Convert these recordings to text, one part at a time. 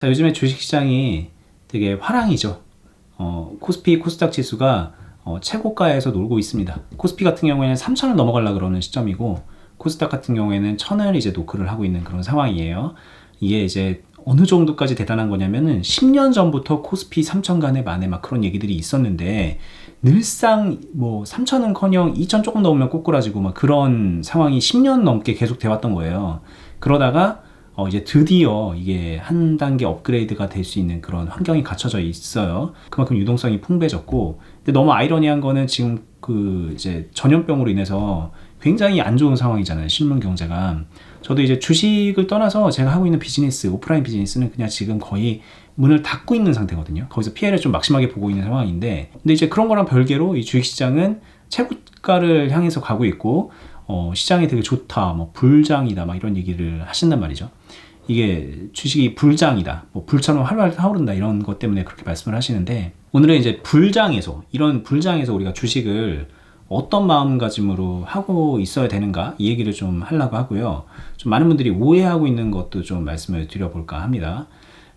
자, 요즘에 주식시장이 되게 화랑이죠. 코스피, 코스닥 지수가 최고가에서 놀고 있습니다. 코스피 같은 경우에는 3,000을 넘어가려 그러는 시점이고, 코스닥 같은 경우에는 1,000을 이제 노크를 하고 있는 그런 상황이에요. 이게 이제 어느 정도까지 대단한 거냐면은 10년 전부터 코스피 3,000 간의 만에 막 그런 얘기들이 있었는데, 늘상 뭐 3,000은커녕 2,000 조금 넘으면 꼬꾸라지고 막 그런 상황이 10년 넘게 계속 돼왔던 거예요. 그러다가 이제 드디어 이게 한 단계 업그레이드가 될 수 있는 그런 환경이 갖춰져 있어요. 그만큼 유동성이 풍부해졌고, 근데 너무 아이러니한 거는 지금 그 이제 전염병으로 인해서 굉장히 안 좋은 상황이잖아요, 실물 경제가. 저도 이제 주식을 떠나서 제가 하고 있는 비즈니스, 오프라인 비즈니스는 그냥 지금 거의 문을 닫고 있는 상태거든요. 거기서 피해를 좀 막심하게 보고 있는 상황인데, 근데 이제 그런 거랑 별개로 이 주식시장은 최고가를 향해서 가고 있고, 시장이 되게 좋다, 뭐 불장이다, 막 이런 얘기를 하신단 말이죠. 이게 주식이 불장이다, 뭐 불처럼 활활 타오른다, 이런 것 때문에 그렇게 말씀을 하시는데, 오늘은 이제 불장에서, 이런 불장에서 우리가 주식을 어떤 마음가짐으로 하고 있어야 되는가, 이 얘기를 좀 하려고 하고요. 좀 많은 분들이 오해하고 있는 것도 좀 말씀을 드려볼까 합니다.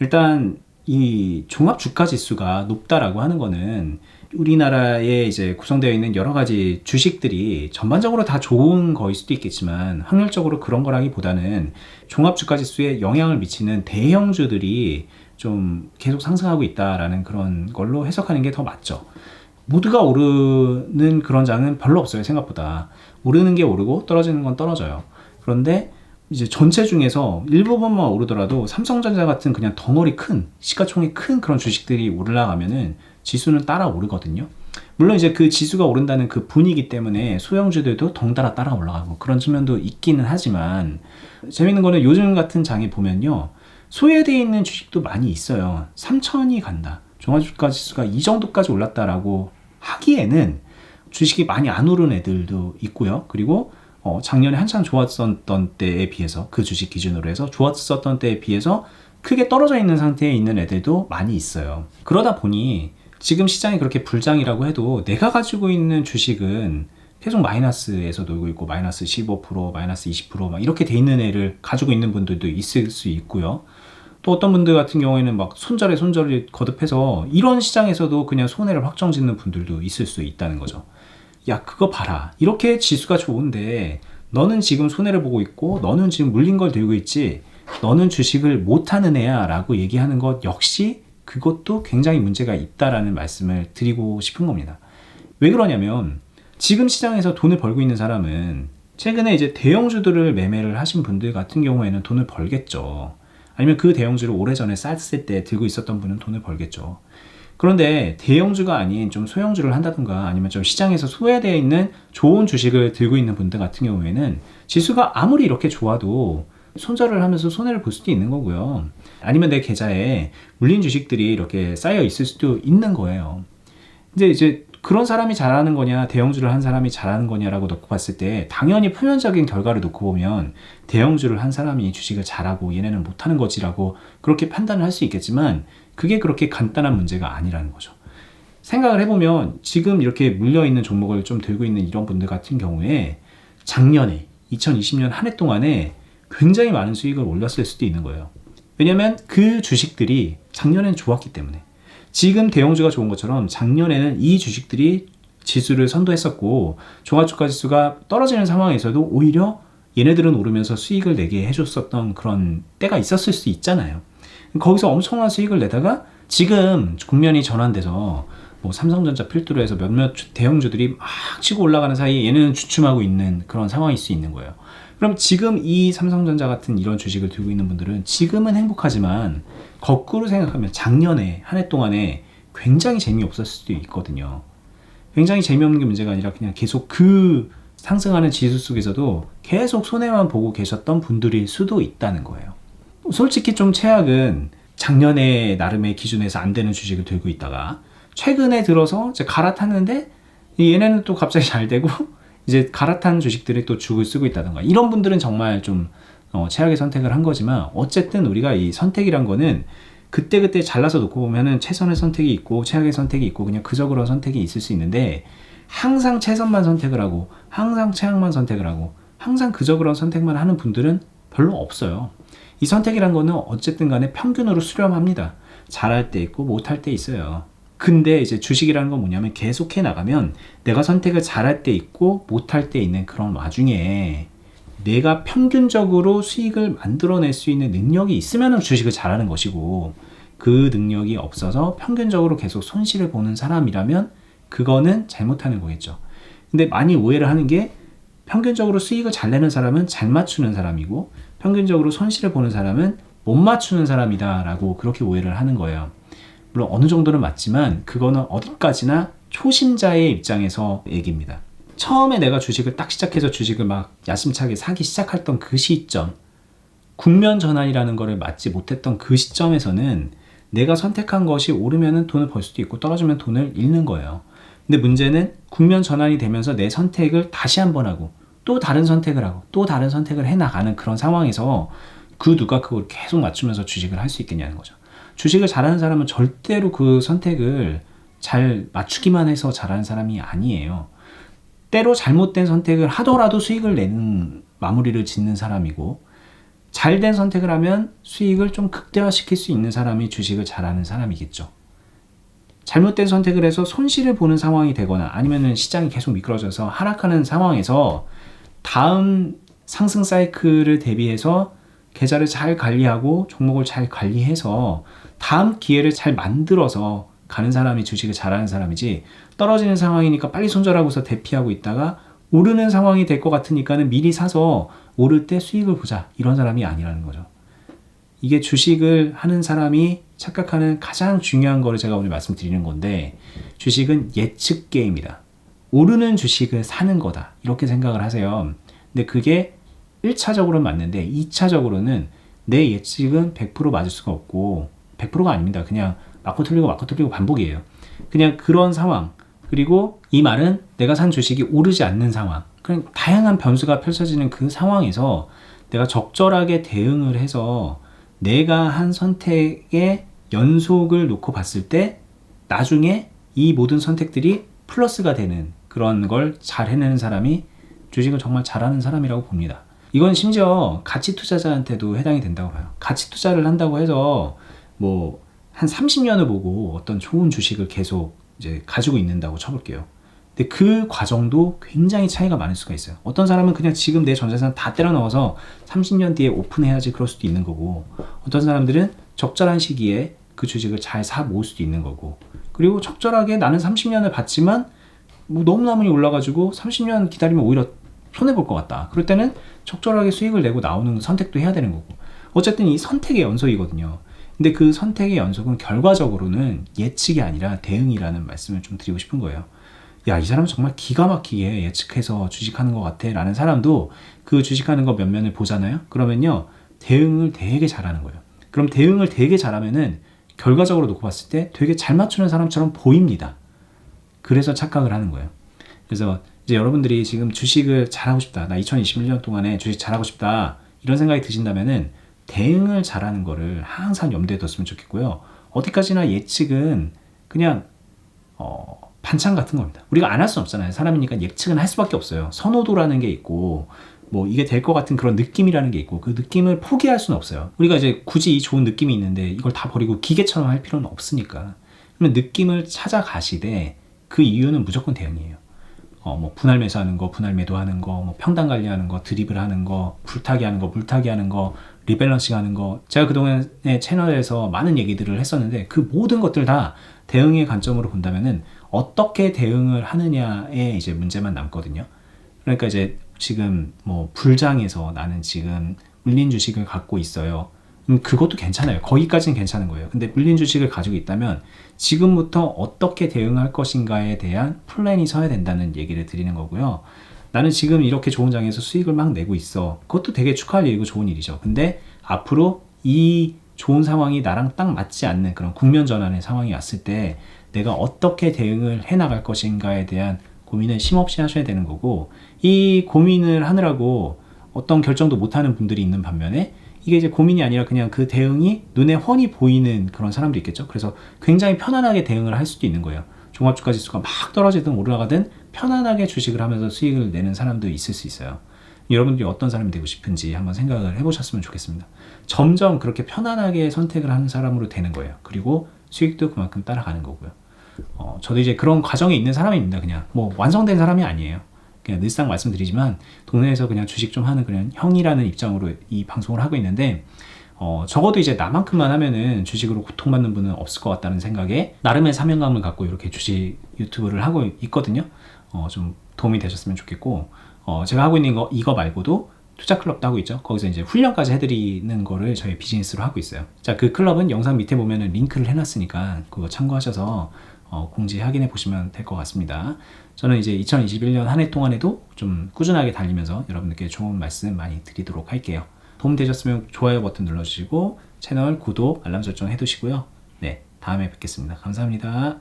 일단 이 종합주가지수가 높다라고 하는 거는 우리나라에 이제 구성되어 있는 여러 가지 주식들이 전반적으로 다 좋은 거일 수도 있겠지만, 확률적으로 그런 거라기보다는 종합주가지수에 영향을 미치는 대형주들이 좀 계속 상승하고 있다라는 그런 걸로 해석하는 게 더 맞죠. 모두가 오르는 그런 장은 별로 없어요. 생각보다 오르는 게 오르고 떨어지는 건 떨어져요. 그런데 이제 전체 중에서 일부분만 오르더라도 삼성전자 같은 그냥 덩어리 큰, 시가총이 큰 그런 주식들이 올라가면은 지수는 따라 오르거든요. 물론 이제 그 지수가 오른다는 그 분위기 때문에 소형주들도 덩달아 따라 올라가고 그런 측면도 있기는 하지만, 재밌는 거는 요즘 같은 장에 보면요, 소외되어 있는 주식도 많이 있어요. 3,000이 간다, 종합주가 지수가 이 정도까지 올랐다라고 하기에는 주식이 많이 안 오른 애들도 있고요. 그리고 작년에 한참 좋았었던 때에 비해서, 그 주식 기준으로 해서 좋았었던 때에 비해서 크게 떨어져 있는 상태에 있는 애들도 많이 있어요. 그러다 보니 지금 시장이 그렇게 불장이라고 해도 내가 가지고 있는 주식은 계속 마이너스에서 놀고 있고, 마이너스 15%, 마이너스 20%막 이렇게 돼 있는 애를 가지고 있는 분들도 있을 수 있고요. 또 어떤 분들 같은 경우에는 막 손절에 손절이 거듭해서 이런 시장에서도 그냥 손해를 확정 짓는 분들도 있을 수 있다는 거죠. 야, 그거 봐라, 이렇게 지수가 좋은데 너는 지금 손해를 보고 있고, 너는 지금 물린 걸 들고 있지, 너는 주식을 못하는 애야 라고 얘기하는 것 역시 그것도 굉장히 문제가 있다라는 말씀을 드리고 싶은 겁니다. 왜 그러냐면, 지금 시장에서 돈을 벌고 있는 사람은 최근에 이제 대형주들을 매매를 하신 분들 같은 경우에는 돈을 벌겠죠. 아니면 그 대형주를 오래전에 쌌을 때 들고 있었던 분은 돈을 벌겠죠. 그런데 대형주가 아닌 좀 소형주를 한다든가, 아니면 좀 시장에서 소외되어 있는 좋은 주식을 들고 있는 분들 같은 경우에는 지수가 아무리 이렇게 좋아도 손절을 하면서 손해를 볼 수도 있는 거고요. 아니면 내 계좌에 물린 주식들이 이렇게 쌓여 있을 수도 있는 거예요. 근데 이제 그런 사람이 잘하는 거냐, 대형주를 한 사람이 잘하는 거냐라고 놓고 봤을 때, 당연히 표면적인 결과를 놓고 보면 대형주를 한 사람이 주식을 잘하고 얘네는 못하는 거지라고 그렇게 판단을 할 수 있겠지만, 그게 그렇게 간단한 문제가 아니라는 거죠. 생각을 해보면 지금 이렇게 물려있는 종목을 좀 들고 있는 이런 분들 같은 경우에 작년에 2020년 한 해 동안에 굉장히 많은 수익을 올렸을 수도 있는 거예요. 왜냐면 그 주식들이 작년엔 좋았기 때문에. 지금 대형주가 좋은 것처럼 작년에는 이 주식들이 지수를 선도했었고, 종합주가지수가 떨어지는 상황에서도 오히려 얘네들은 오르면서 수익을 내게 해줬었던 그런 때가 있었을 수 있잖아요. 거기서 엄청난 수익을 내다가 지금 국면이 전환돼서 뭐 삼성전자 필두로 해서 몇몇 대형주들이 막 치고 올라가는 사이에 얘네는 주춤하고 있는 그런 상황일 수 있는 거예요. 그럼 지금 이 삼성전자 같은 이런 주식을 들고 있는 분들은 지금은 행복하지만, 거꾸로 생각하면 작년에 한 해 동안에 굉장히 재미없었을 수도 있거든요. 굉장히 재미없는 게 문제가 아니라 그냥 계속 그 상승하는 지수 속에서도 계속 손해만 보고 계셨던 분들일 수도 있다는 거예요. 솔직히 좀 최악은 작년에 나름의 기준에서 안 되는 주식을 들고 있다가 최근에 들어서 이제 갈아탔는데 얘네는 또 갑자기 잘 되고 이제 갈아탄 주식들이 또 죽을 쓰고 있다던가, 이런 분들은 정말 좀 최악의 선택을 한 거지만, 어쨌든 우리가 이 선택이란 거는 그때그때 잘라서 놓고 보면은 최선의 선택이 있고 최악의 선택이 있고 그냥 그저그런 선택이 있을 수 있는데, 항상 최선만 선택을 하고 항상 최악만 선택을 하고 항상 그저그런 선택만 하는 분들은 별로 없어요. 이 선택이란 거는 어쨌든 간에 평균으로 수렴합니다. 잘할 때 있고 못할 때 있어요. 근데 이제 주식이라는 건 뭐냐면 계속해 나가면 내가 선택을 잘할 때 있고 못할 때 있는 그런 와중에 내가 평균적으로 수익을 만들어낼 수 있는 능력이 있으면 주식을 잘하는 것이고, 그 능력이 없어서 평균적으로 계속 손실을 보는 사람이라면 그거는 잘못하는 거겠죠. 근데 많이 오해를 하는 게, 평균적으로 수익을 잘 내는 사람은 잘 맞추는 사람이고 평균적으로 손실을 보는 사람은 못 맞추는 사람이다 라고 그렇게 오해를 하는 거예요. 물론 어느 정도는 맞지만 그거는 어디까지나 초심자의 입장에서 얘기입니다. 처음에 내가 주식을 딱 시작해서 주식을 막 야심차게 사기 시작했던 그 시점, 국면 전환이라는 거를 맞지 못했던 그 시점에서는 내가 선택한 것이 오르면 돈을 벌 수도 있고 떨어지면 돈을 잃는 거예요. 근데 문제는 국면 전환이 되면서 내 선택을 다시 한번 하고 또 다른 선택을 하고 또 다른 선택을 해나가는 그런 상황에서 그 누가 그걸 계속 맞추면서 주식을 할 수 있겠냐는 거죠. 주식을 잘하는 사람은 절대로 그 선택을 잘 맞추기만 해서 잘하는 사람이 아니에요. 때로 잘못된 선택을 하더라도 수익을 내는 마무리를 짓는 사람이고, 잘된 선택을 하면 수익을 좀 극대화시킬 수 있는 사람이 주식을 잘하는 사람이겠죠. 잘못된 선택을 해서 손실을 보는 상황이 되거나 아니면은 시장이 계속 미끄러져서 하락하는 상황에서 다음 상승 사이클을 대비해서 계좌를 잘 관리하고 종목을 잘 관리해서 다음 기회를 잘 만들어서 가는 사람이 주식을 잘하는 사람이지, 떨어지는 상황이니까 빨리 손절하고서 대피하고 있다가 오르는 상황이 될 것 같으니까는 미리 사서 오를 때 수익을 보자, 이런 사람이 아니라는 거죠. 이게 주식을 하는 사람이 착각하는 가장 중요한 거를 제가 오늘 말씀드리는 건데, 주식은 예측 게임이다. 오르는 주식을 사는 거다, 이렇게 생각을 하세요. 근데 그게 1차적으로는 맞는데 2차적으로는 내 예측은 100% 맞을 수가 없고, 100%가 아닙니다. 그냥 맞고 틀리고 반복이에요. 그냥 그런 상황, 그리고 이 말은 내가 산 주식이 오르지 않는 상황, 그냥 다양한 변수가 펼쳐지는 그 상황에서 내가 적절하게 대응을 해서 내가 한 선택의 연속을 놓고 봤을 때 나중에 이 모든 선택들이 플러스가 되는 그런 걸 잘 해내는 사람이 주식을 정말 잘하는 사람이라고 봅니다. 이건 심지어 가치 투자자한테도 해당이 된다고 봐요. 가치 투자를 한다고 해서 뭐 한 30년을 보고 어떤 좋은 주식을 계속 이제 가지고 있는다고 쳐볼게요. 근데 그 과정도 굉장히 차이가 많을 수가 있어요. 어떤 사람은 그냥 지금 내 전재산 다 때려 넣어서 30년 뒤에 오픈해야지 그럴 수도 있는 거고, 어떤 사람들은 적절한 시기에 그 주식을 잘 사 모을 수도 있는 거고, 그리고 적절하게 나는 30년을 봤지만 뭐 너무나 많이 올라가지고 30년 기다리면 오히려 손해볼 것 같다. 그럴 때는 적절하게 수익을 내고 나오는 선택도 해야 되는 거고, 어쨌든 이 선택의 연속이거든요. 근데 그 선택의 연속은 결과적으로는 예측이 아니라 대응이라는 말씀을 좀 드리고 싶은 거예요. 야, 이 사람은 정말 기가 막히게 예측해서 주식하는 것 같아 라는 사람도 그 주식하는 거 몇면을 보잖아요. 그러면요, 대응을 되게 잘하는 거예요. 그럼 대응을 되게 잘하면은 결과적으로 놓고 봤을 때 되게 잘 맞추는 사람처럼 보입니다. 그래서 착각을 하는 거예요. 그래서 이제 여러분들이 지금 주식을 잘하고 싶다, 나 2021년 동안에 주식 잘하고 싶다, 이런 생각이 드신다면은 대응을 잘하는 거를 항상 염두에 뒀으면 좋겠고요. 어디까지나 예측은 그냥 반찬 같은 겁니다. 우리가 안 할 수는 없잖아요. 사람이니까 예측은 할 수밖에 없어요. 선호도라는 게 있고 뭐 이게 될 것 같은 그런 느낌이라는 게 있고, 그 느낌을 포기할 수는 없어요. 우리가 이제 굳이 이 좋은 느낌이 있는데 이걸 다 버리고 기계처럼 할 필요는 없으니까. 그러면 느낌을 찾아가시되 그 이유는 무조건 대응이에요. 뭐 분할 매수하는 거, 분할 매도하는 거, 뭐 평단 관리하는 거, 드리블 하는 거, 불타기 하는 거, 물타기 하는 거, 리밸런싱 하는 거. 제가 그동안에 채널에서 많은 얘기들을 했었는데 그 모든 것들 다 대응의 관점으로 본다면은 어떻게 대응을 하느냐에 이제 문제만 남거든요. 그러니까 이제 지금 뭐 불장에서 나는 지금 물린 주식을 갖고 있어요. 그것도 괜찮아요. 거기까지는 괜찮은 거예요. 근데 물린 주식을 가지고 있다면 지금부터 어떻게 대응할 것인가에 대한 플랜이 서야 된다는 얘기를 드리는 거고요. 나는 지금 이렇게 좋은 장에서 수익을 막 내고 있어. 그것도 되게 축하할 일이고 좋은 일이죠. 근데 앞으로 이 좋은 상황이 나랑 딱 맞지 않는 그런 국면 전환의 상황이 왔을 때 내가 어떻게 대응을 해나갈 것인가에 대한 고민을 심없이 하셔야 되는 거고, 이 고민을 하느라고 어떤 결정도 못하는 분들이 있는 반면에 이게 이제 고민이 아니라 그냥 그 대응이 눈에 훤히 보이는 그런 사람도 있겠죠. 그래서 굉장히 편안하게 대응을 할 수도 있는 거예요. 종합주가 지수가 막 떨어지든 올라가든 편안하게 주식을 하면서 수익을 내는 사람도 있을 수 있어요. 여러분들이 어떤 사람이 되고 싶은지 한번 생각을 해보셨으면 좋겠습니다. 점점 그렇게 편안하게 선택을 하는 사람으로 되는 거예요. 그리고 수익도 그만큼 따라가는 거고요. 저도 이제 그런 과정에 있는 사람입니다. 그냥 뭐 완성된 사람이 아니에요. 그냥 늘상 말씀드리지만 동네에서 그냥 주식 좀 하는 그냥 형이라는 입장으로 이 방송을 하고 있는데, 적어도 이제 나만큼만 하면은 주식으로 고통받는 분은 없을 것 같다는 생각에 나름의 사명감을 갖고 이렇게 주식 유튜브를 하고 있거든요. 좀 도움이 되셨으면 좋겠고, 제가 하고 있는 이거 말고도 투자 클럽도 하고 있죠. 거기서 이제 훈련까지 해드리는 거를 저희 비즈니스로 하고 있어요. 자, 그 클럽은 영상 밑에 보면은 링크를 해놨으니까 그거 참고하셔서 공지 확인해 보시면 될 것 같습니다. 저는 이제 2021년 한 해 동안에도 좀 꾸준하게 달리면서 여러분들께 좋은 말씀 많이 드리도록 할게요. 도움 되셨으면 좋아요 버튼 눌러주시고 채널 구독, 알람 설정 해두시고요. 네, 다음에 뵙겠습니다. 감사합니다.